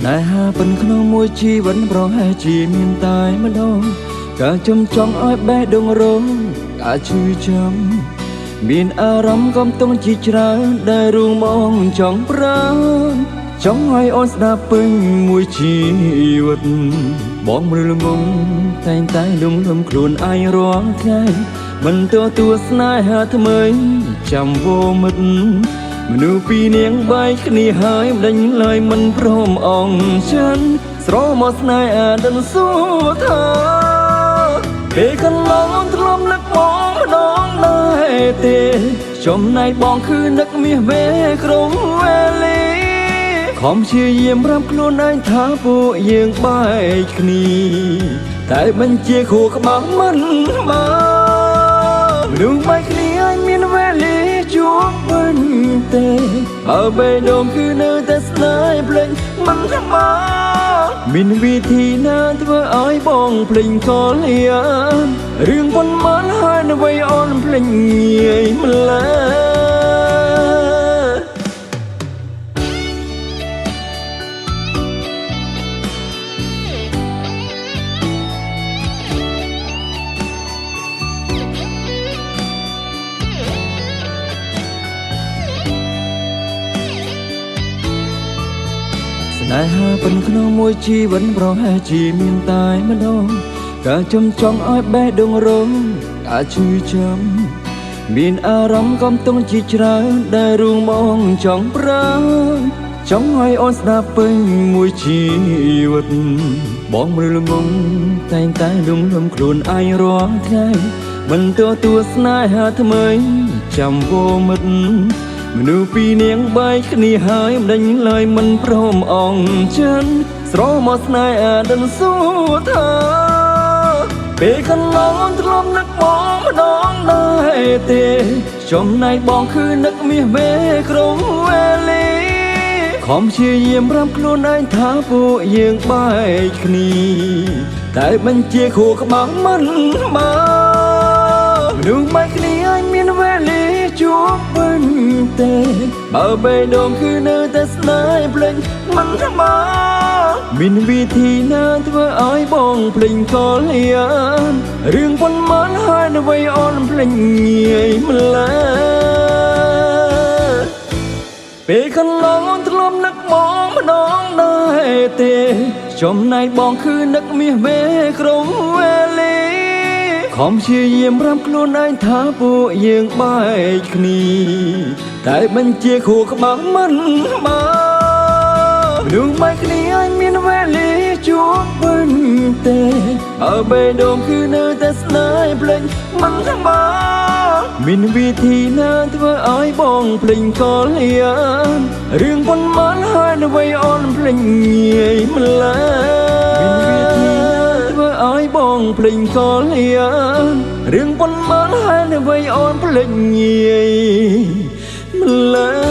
នេហាเป็นក្នុងមួយជីវិតប្រហែលជាមានតែម្ដងការចំចង់ឲ្យបេះដូងរងការឈឺចាំមានអារម្មណ៍កំតុងជាច្រើនដែលរួមមកចង់ប្រាណចង់ឲ្យអូនស្ដាប់ពេញមួយជីវិតបងមើលងងតែងតែលំខ្លួនឯងរាល់ថ្ងៃមិនទទួលស្នេហាថ្មីចាំវមិត្តមនុស្សពីរនាងបែកគ្នាហើយមិនដេញឡើយមិនព្រមអងចិនស្រមកស្នេហាដិនសួរថាពេលកន្លងធ្លាប់នឹកបងម្ដងដែរទេចំណែកបងគឺនឹកមាសវេក្រុងវេលាខំព្យាយាមប្រាប់ខ្លួនឯងថាពួកយើងបែកគ្នាតែបញ្ជាខួរក្បាលមិនបានមនុស្សបែកគ្នាឲ្យមានវេលាជួបវិញទេបើបេះដូងគឺនៅតែស្នេហ៍ភ្លេចមិនថាមានវិធីណាធ្វើឲ្យបងភ្លេចកលយារឿងប៉ុន្មានហើយនៅwayអូនភ្លេចងាយម្ល៉េះស្នេហាเป็นក្នុងមួយជីវិតប្រហែលជាមានតែម្ដងការចំចង់ឲ្យបេះដូងរងការឈឺចាំមានអារម្មណ៍កំតុងជាច្រើនដែលរួមមកចង់ប្រាណចង់ឲ្យអូនស្ដាប់ពេញមួយជីវិតបងមើលងងតែងតែលំខ្លួនឯងរាល់ថ្ងៃមិនទទួលស្នេហាថ្មីចាំវមិត្តមនុស្សពីរនាងបែកគ្នាហើយមិនដេញឡើយមិនព្រមអងចិនស្រមកស្នេហាដិនសួរថាពេលកន្លងធ្លាប់នឹកបងម្ដងដែរទេចំណែកបងគឺនឹកមាសវេក្រុងវេលាខំព្យាយាមប្រាប់ខ្លួនឯងថាពួកយើងបែកគ្នាតែបញ្ជាខួរក្បាលមិនបានមនុស្សបែកគ្នាឲ្យមានវេលាជួបវិញទេបើបេះដូងគឺនៅតែស្នេហ៍ភ្លេចមិនថាមានវិធីណាធ្វើឲ្យបងភ្លេចកលយារឿងប៉ុន្មានហើយនៅwayអូនភ្លេចងាយម្ល៉េះពេលកន្លងធ្លាប់នឹកបងម្ដងដែរទេចំណែកបងគឺនឹកមាសវេក្រុងវេលាខំព្យាយាមប្រាប់ខ្លួនឯងថាពួកយើងបែកគ្នាតែបញ្ជាខួរក្បាលមិនបានមនុស្សបែកគ្នាឲ្យមានវេលាជួបវិញទេបើបេះដូងគឺនៅតែស្នេហ៍ភ្លេចមិនថាមានវិធីណាធ្វើឲ្យបងភ្លេចកលយារឿងប៉ុន្មានហើយនៅwayអូនភ្លេចងាយម្ល៉េះមានវិធីធ្វើឲ្យបងភ្លេចកលយារឿងប៉ុន្មានហើយនៅwayអូនភ្លេចងាយម្ល៉េះ